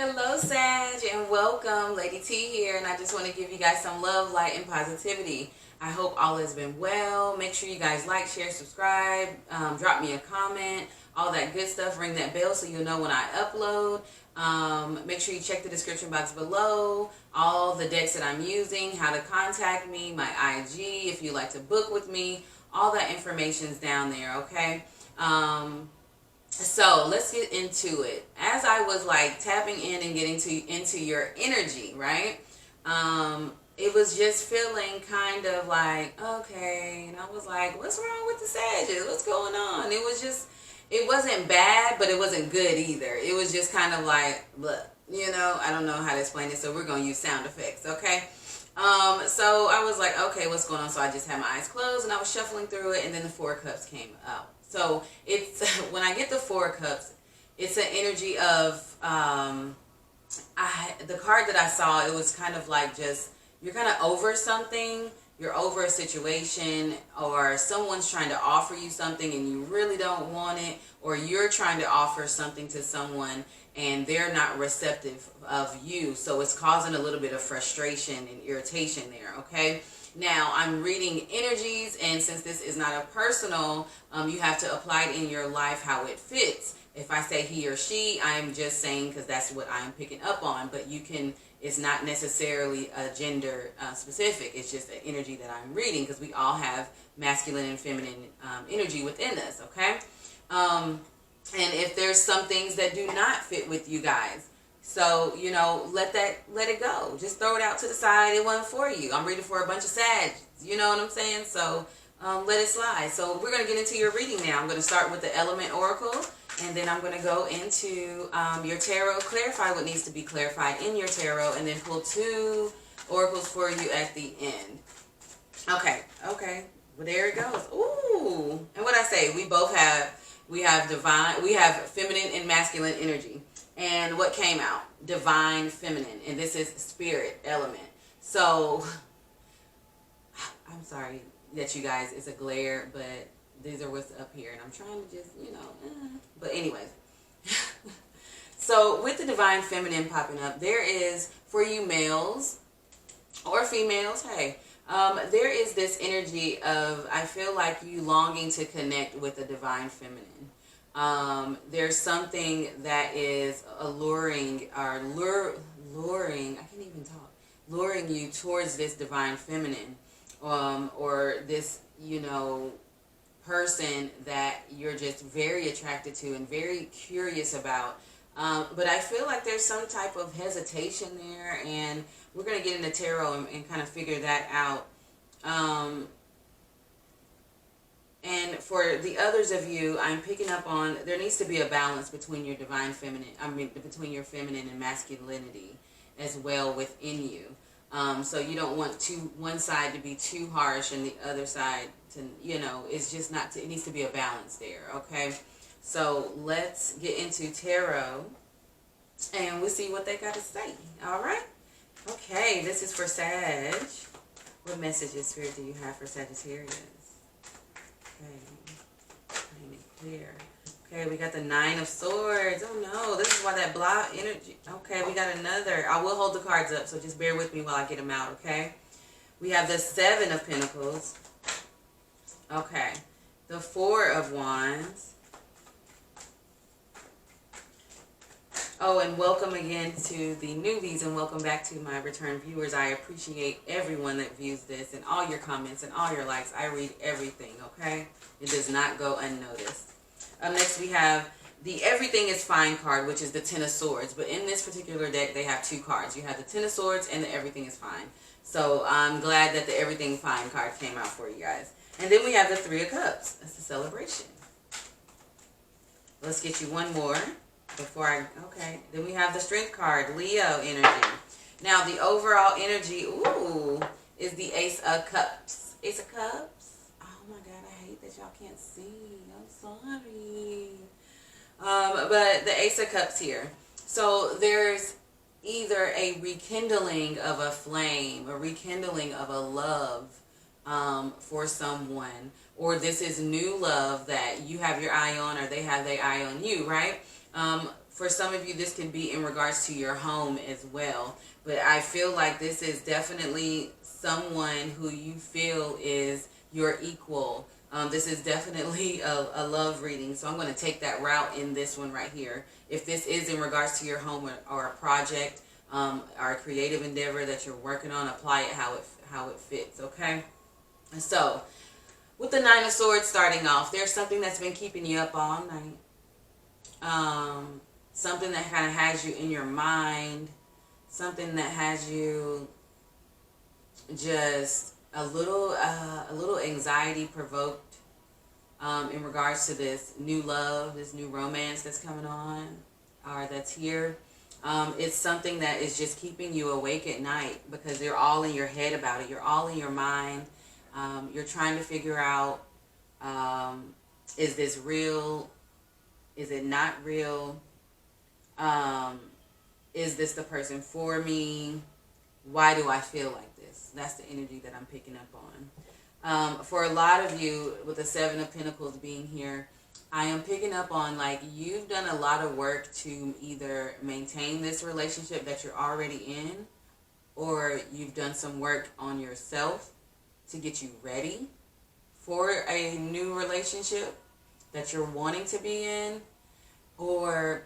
Hello, Sag, and welcome. Lady T here, and I just want to give you guys some love, light, and positivity. I hope all has been well. Make sure you guys like, share, subscribe, drop me a comment, all that good stuff. Ring that bell so you'll know when I upload. Make sure you check the description box below, all the decks that I'm using, how to contact me, my IG, if you like to book with me. All that information's down there, okay? So let's get into it. As I was like tapping in and getting into your energy, right? It was just feeling kind of like, okay, and I was like, what's wrong with the Sagittarius? What's going on? It wasn't bad, but it wasn't good either. It was just kind of like, look, I don't know how to explain it, so we're gonna use sound effects, okay? So I was like, okay, what's going on? So I just had my eyes closed and I was shuffling through it, and then the Four of Cups came up. So it's when I get the Four of Cups, it's an energy of the card that I saw. It was kind of like just you're kind of over something. You're over a situation, or someone's trying to offer you something and you really don't want it, or you're trying to offer something to someone and they're not receptive of you. So it's causing a little bit of frustration and irritation there, okay? Now, I'm reading energies, and since this is not a personal, you have to apply it in your life how it fits. If I say he or she, I'm just saying because that's what I'm picking up on, but you can, it's not necessarily a gender specific. It's just an energy that I'm reading because we all have masculine and feminine energy within us, okay? And if there's some things that do not fit with you guys, so, let it go. Just throw it out to the side. It wasn't for you. I'm reading for a bunch of Sag. You know what I'm saying? So, let it slide. So, we're going to get into your reading now. I'm going to start with the Element Oracle, and then I'm going to go into your tarot, clarify what needs to be clarified in your tarot, and then pull 2 oracles for you at the end. Okay. Well, there it goes. Ooh. And what I say, we have feminine and masculine energy. And what came out? Divine feminine. And this is spirit element. So, I'm sorry that you guys, it's a glare, but these are what's up here. And I'm trying to just, But anyways. So, with the divine feminine popping up, there is, for you males or females, hey, there is this energy of, I feel like you longing to connect with the divine feminine. There's something that is alluring or luring, I can't even talk, luring you towards this divine feminine, or this, person that you're just very attracted to and very curious about. But I feel like there's some type of hesitation there, and we're going to get into tarot and kind of figure that out. And for the others of you, I'm picking up on there needs to be a balance between your divine feminine, between your feminine and masculinity as well within you. So you don't want one side to be too harsh and the other side to, it's just not, it needs to be a balance there, okay? So let's get into tarot and we'll see what they got to say, all right? Okay, this is for Sag. What messages, Spirit, do you have for Sagittarius? Okay, clear. Okay, we got the 9 of Swords. Oh no, this is why that blah energy. Okay, we got another. I will hold the cards up, so just bear with me while I get them out, okay? We have the 7 of Pentacles. Okay, the 4 of Wands. Oh, and welcome again to the newbies, and welcome back to my return viewers. I appreciate everyone that views this and all your comments and all your likes. I read everything, okay? It does not go unnoticed. Next, we have the Everything is Fine card, which is the 10 of Swords. But in this particular deck, they have 2 cards. You have the 10 of Swords and the Everything is Fine. So I'm glad that the Everything Fine card came out for you guys. And then we have the 3 of Cups. That's the celebration. Let's get you one more. Then we have the Strength card, Leo energy. Now, the overall energy, is the Ace of Cups. Ace of Cups? Oh my God, I hate that y'all can't see. I'm sorry. But the Ace of Cups here. So, there's either a rekindling of a flame, a rekindling of a love for someone, or this is new love that you have your eye on or they have their eye on you, right? For some of you, this can be in regards to your home as well. But I feel like this is definitely someone who you feel is your equal. This is definitely a love reading. So I'm going to take that route in this one right here. If this is in regards to your home or a project or a creative endeavor that you're working on, apply it how it fits, okay? So with the Nine of Swords starting off, there's something that's been keeping you up all night. Something that kind of has you in your mind. Something that has you just a little anxiety provoked in regards to this new love, this new romance that's coming on or that's here. It's something that is just keeping you awake at night because you're all in your head about it. You're all in your mind. You're trying to figure out, is this real? Is it not real? Is this the person for me? Why do I feel like this? That's the energy that I'm picking up on. For a lot of you, with the Seven of Pentacles being here, I am picking up on like you've done a lot of work to either maintain this relationship that you're already in, or you've done some work on yourself to get you ready for a new relationship that you're wanting to be in, or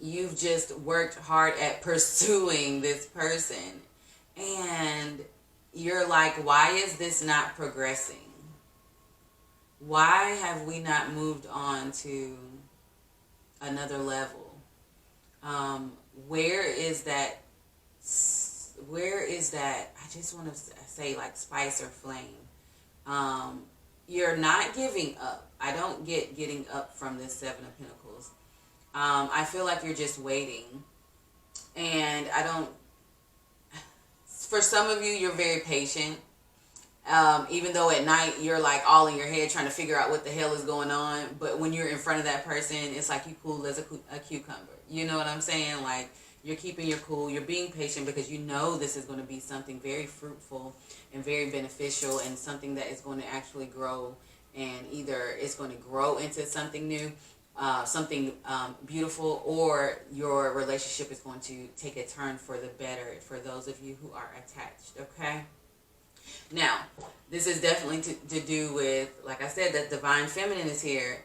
you've just worked hard at pursuing this person and you're like, why is this not progressing? Why have we not moved on to another level? Where is that, I just want to say like spice or flame. You're not giving up. I don't get getting up from this Seven of Pentacles. I feel like you're just waiting. And for some of you, you're very patient. Even though at night you're like all in your head trying to figure out what the hell is going on. But when you're in front of that person, it's like you cool as a cucumber. You know what I'm saying? Like you're keeping your cool. You're being patient because you know this is going to be something very fruitful and very beneficial and something that is going to actually grow. And either it's going to grow into something new, something beautiful, or your relationship is going to take a turn for the better for those of you who are attached, okay? Now, this is definitely to do with, like I said, that divine feminine is here.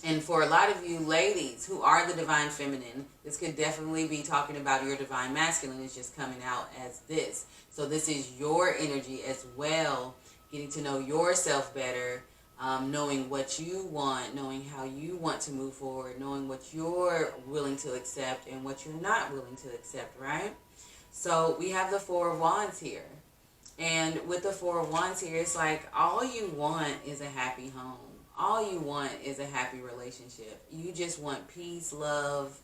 And for a lot of you ladies who are the divine feminine, this could definitely be talking about your divine masculine is just coming out as this. So this is your energy as well, getting to know yourself better, knowing what you want, knowing how you want to move forward, knowing what you're willing to accept and what you're not willing to accept, right? So we have the Four of Wands here. And with the Four of Wands here, it's like all you want is a happy home. All you want is a happy relationship. You just want peace, love,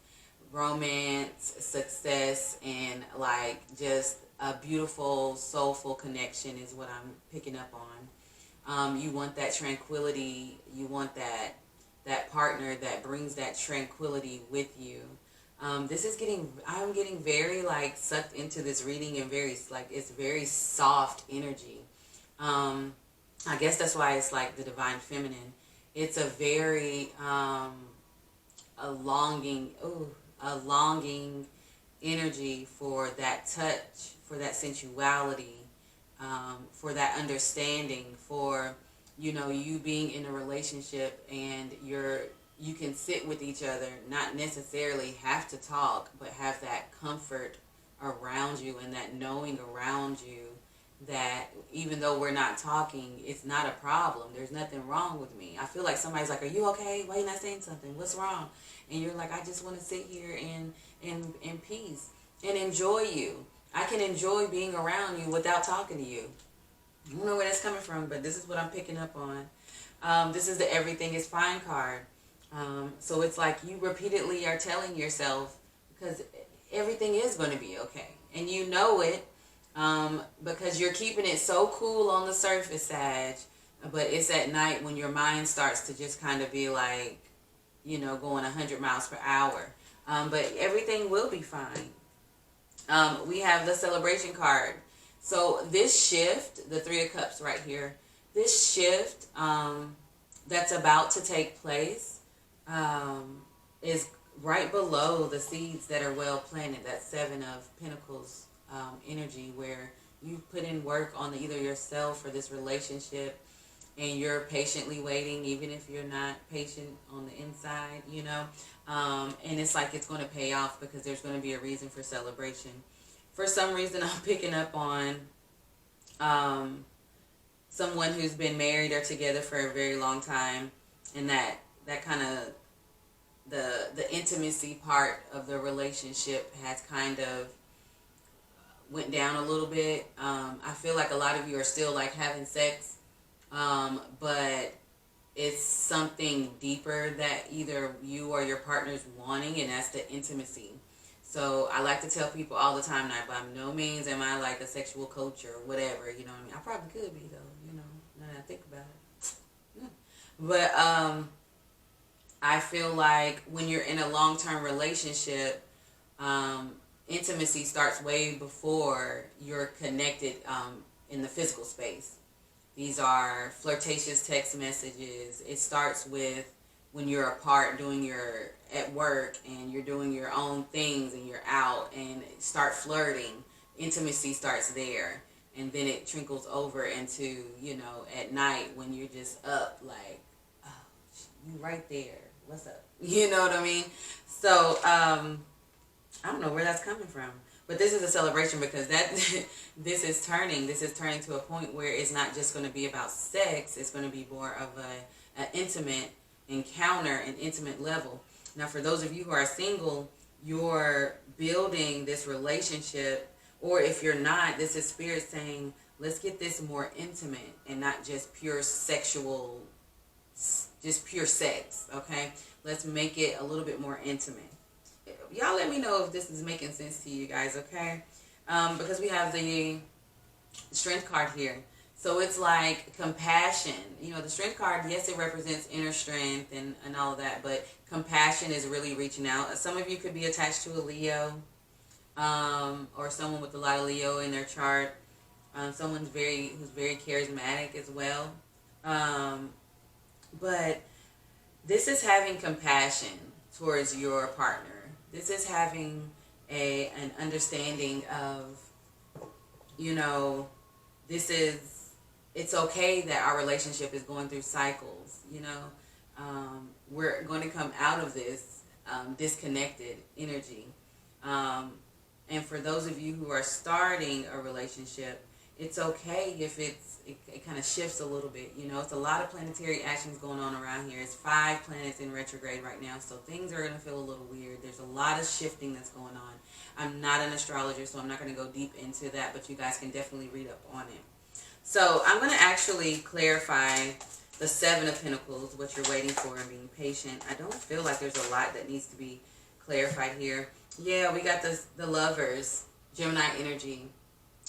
romance, success, and like just a beautiful, soulful connection is what I'm picking up on. You want that tranquility. You want that partner that brings that tranquility with you. I'm getting very like sucked into this reading and very like it's very soft energy. I guess that's why it's like the divine feminine. It's a very a longing energy for that touch, for that sensuality, for that understanding, for you being in a relationship and you can sit with each other, not necessarily have to talk, but have that comfort around you and that knowing around you that even though we're not talking, it's not a problem. There's nothing wrong with me. I feel like somebody's like, are you okay? Why are you not saying something? What's wrong? And you're like, I just want to sit here in peace and enjoy you. I can enjoy being around you without talking to you. I don't know where that's coming from, but this is what I'm picking up on. This is the Everything is Fine card. So it's like you repeatedly are telling yourself, because everything is going to be okay. And you know it, because you're keeping it so cool on the surface, Sag. But it's at night when your mind starts to just kind of be like, going 100 miles per hour. But everything will be fine. We have the Celebration card. So this shift, the Three of Cups right here, this shift that's about to take place is right below the seeds that are well planted, that Seven of Pentacles energy, where you put in work on either yourself or this relationship, and you're patiently waiting, even if you're not patient on the inside, you know. And it's like it's going to pay off because there's going to be a reason for celebration. For some reason, I'm picking up on someone who's been married or together for a very long time, and that kind of the intimacy part of the relationship has kind of went down a little bit. I feel like a lot of you are still like having sex, but it's something deeper that either you or your partner's wanting, and that's the intimacy. So I like to tell people all the time that by no means am I like a sexual coach or whatever, you know what I mean? I probably could be though, you know, now that I think about it. Yeah. But I feel like when you're in a long-term relationship, intimacy starts way before you're connected in the physical space. These are flirtatious text messages. It starts with when you're apart at work and you're doing your own things and you're out and start flirting. Intimacy starts there. And then it trickles over into, you know, at night when you're just up like, oh, you right there. What's up? You know what I mean? So, I don't know where that's coming from. But this is a celebration because this is turning to a point where it's not just going to be about sex. It's going to be more of an intimate encounter, an intimate level. Now, for those of you who are single, you're building this relationship, or if you're not, this is spirit saying, let's get this more intimate and not just pure sexual, just pure sex, okay? Let's make it a little bit more intimate. Y'all let me know if this is making sense to you guys, okay? Because we have the Strength card here. So it's like compassion. You know, the Strength card, yes, it represents inner strength and all of that, but compassion is really reaching out. Some of you could be attached to a Leo, or someone with a lot of Leo in their chart. Someone's who's very charismatic as well. But this is having compassion towards your partner. This is having an understanding of, you know, it's okay that our relationship is going through cycles, you know. We're going to come out of this disconnected energy. And for those of you who are starting a relationship, it's okay if it kind of shifts a little bit. You know, it's a lot of planetary actions going on around here. It's 5 planets in retrograde right now, so things are going to feel a little weird. There's a lot of shifting that's going on. I'm not an astrologer, so I'm not going to go deep into that, but you guys can definitely read up on it. So I'm going to actually clarify the 7 of Pentacles, what you're waiting for and being patient. I don't feel like there's a lot that needs to be clarified here. Yeah, we got the Lovers, Gemini energy.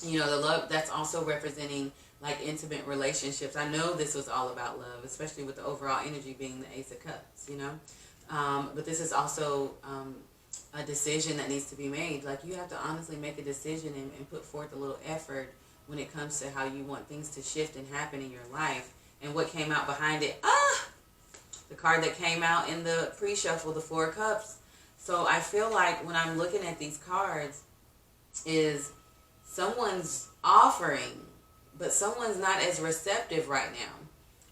You know, the love, that's also representing like intimate relationships. I know this was all about love, especially with the overall energy being the Ace of Cups, you know. But this is also a decision that needs to be made. Like, you have to honestly make a decision and put forth a little effort when it comes to how you want things to shift and happen in your life. And what came out behind it, the card that came out in the pre-shuffle, the 4 of Cups. So I feel like when I'm looking at these cards is someone's offering, but someone's not as receptive right now.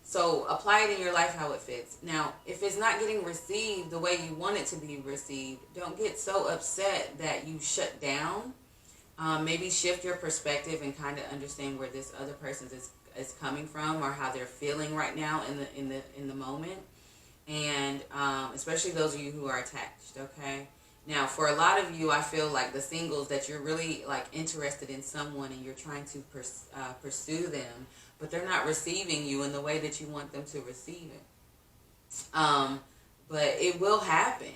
So apply it in your life how it fits. Now, if it's not getting received the way you want it to be received, don't get so upset that you shut down. Maybe shift your perspective and kind of understand where this other person is coming from, or how they're feeling right now in the moment. And especially those of you who are attached, okay? Now, for a lot of you, I feel like the singles, that you're really like interested in someone and you're trying to pursue them, but they're not receiving you in the way that you want them to receive it. But it will happen.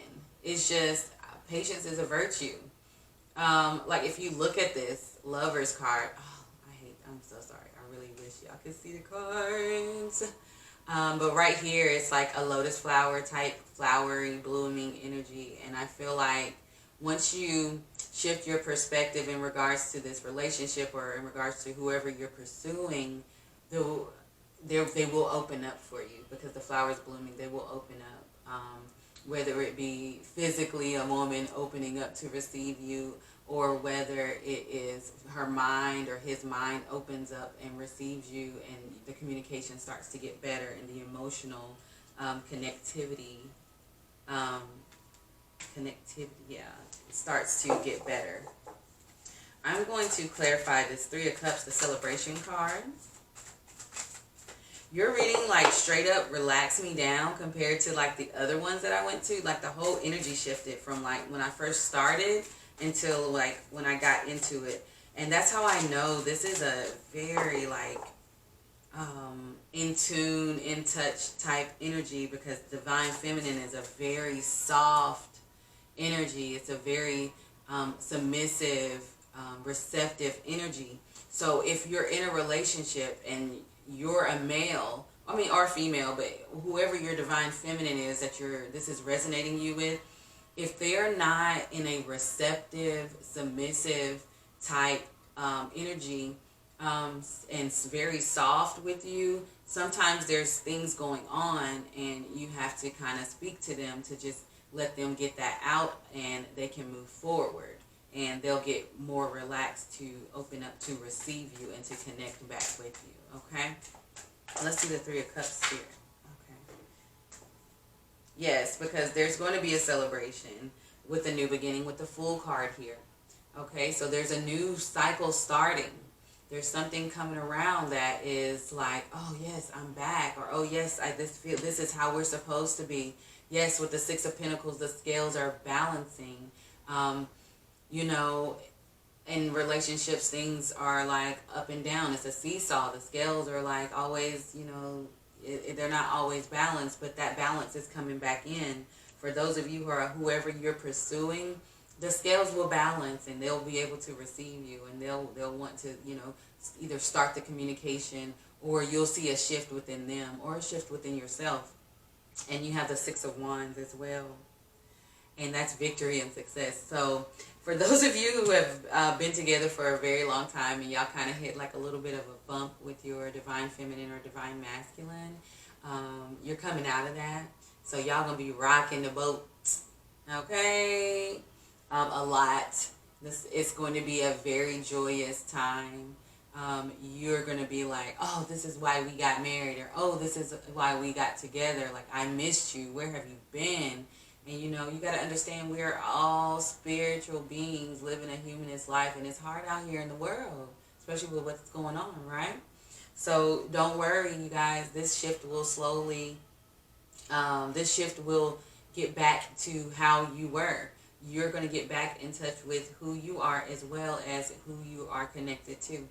It's just patience is a virtue. Like if you look at this Lovers card, I'm so sorry. I really wish y'all could see the cards. But right here, it's like a lotus flower type, flowering, blooming energy. And I feel like once you shift your perspective in regards to this relationship, or in regards to whoever you're pursuing, they will open up for you, because the flower's blooming. They will open up. whether it be physically a woman opening up to receive you, or whether it is her mind or his mind opens up and receives you, and the communication starts to get better, and the emotional connectivity, um, yeah, starts to get better. I'm going to clarify this Three of Cups, the celebration card. Your reading, like, straight up relaxed me down compared to, like, the other ones that I went to. Like, the whole energy shifted from, like, when I first started until, like, when I got into it. And that's how I know this is a very, like, in tune, in touch type energy, because Divine Feminine is a very soft energy. It's a very submissive, receptive energy. So if you're in a relationship and you're a male, I mean, or female, but whoever your Divine Feminine is that this is resonating you with, if they're not in a receptive, submissive type energy, and very soft with you, sometimes there's things going on and you have to kind of speak to them to just let them get that out, and they can move forward, and they'll get more relaxed to open up to receive you and to connect back with you. Okay, let's do the Three of Cups here. Okay, yes, because there's going to be a celebration with a new beginning with the Fool card here. Okay, so there's a new cycle starting. There's something coming around that is like, oh yes, I'm back, or oh yes, this is how we're supposed to be. Yes, with the Six of Pentacles, the scales are balancing. You know, in relationships, things are like up and down. It's a seesaw. The scales are like always, you know, they're not always balanced, but that balance is coming back in. For those of you whoever you're pursuing, the scales will balance, and they'll be able to receive you, and they'll want to, you know, either start the communication, or you'll see a shift within them or a shift within yourself. And you have the Six of Wands as well, and that's victory and success. So for those of you who have been together for a very long time, and y'all kind of hit like a little bit of a bump with your Divine Feminine or Divine Masculine, you're coming out of that. So y'all gonna be rocking the boat, okay? A lot. It's going to be a very joyous time. You're going to be like, oh, this is why we got married, or oh, this is why we got together. Like, I missed you. Where have you been? And, you know, you got to understand we're all spiritual beings living a humanist life, and it's hard out here in the world, especially with what's going on, right? So don't worry, you guys. This shift will get back to how you were. You're going to get back in touch with who you are, as well as who you are connected to.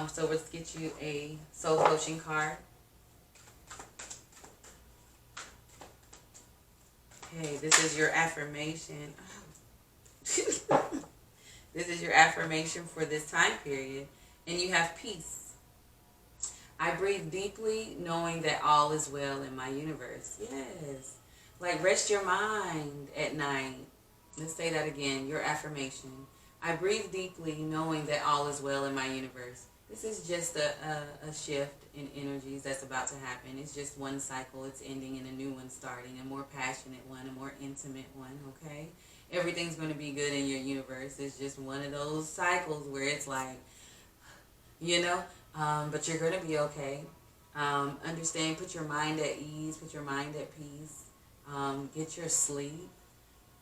So let's get you a soul coaching card. Okay, this is your affirmation. This is your affirmation for this time period. And you have peace. I breathe deeply, knowing that all is well in my universe. Yes. Like, rest your mind at night. Let's say that again, your affirmation. I breathe deeply, knowing that all is well in my universe. This is just a shift in energies that's about to happen. It's just one cycle. It's ending and a new one starting, a more passionate one, a more intimate one, okay? Everything's going to be good in your universe. It's just one of those cycles where it's like, you know, but you're going to be okay. Understand, put your mind at ease, put your mind at peace. Get your sleep.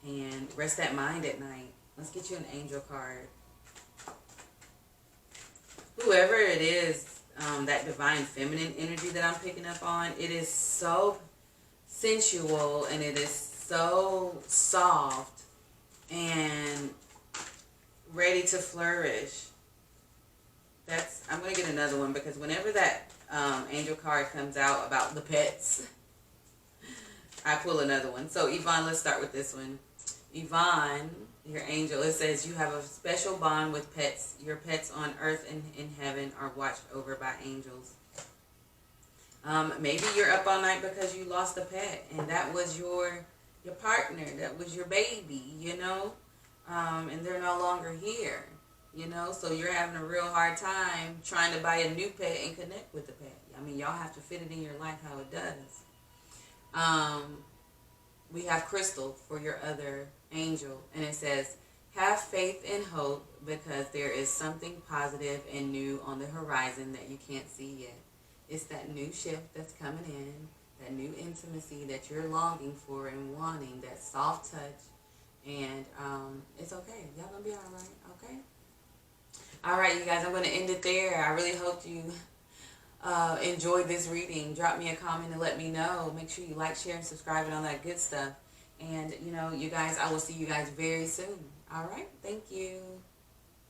And rest that mind at night. Let's get you an angel card. Whoever it is, that Divine Feminine energy that I'm picking up on, it is so sensual, and it is so soft and ready to flourish. I'm going to get another one, because whenever that angel card comes out about the pets, I pull another one. So Yvonne, let's start with this one. Yvonne, your angel, it says you have a special bond with pets. Your pets on earth and in heaven are watched over by angels. Maybe you're up all night because you lost a pet, and that was your partner, that was your baby, you know, and they're no longer here, you know, so you're having a real hard time trying to buy a new pet and connect with the pet. I mean, y'all have to fit it in your life how it does. we have crystal for your other angel, and it says, have faith and hope because there is something positive and new on the horizon that you can't see yet. It's that new shift that's coming in, that new intimacy that you're longing for and wanting, that soft touch. And it's okay. Y'all gonna be all right, okay? All right, you guys, I'm going to end it there. I really hope you enjoyed this reading. Drop me a comment and let me know. Make sure you like, share, and subscribe and all that good stuff. And, you know, you guys, I will see you guys very soon. All right? Thank you.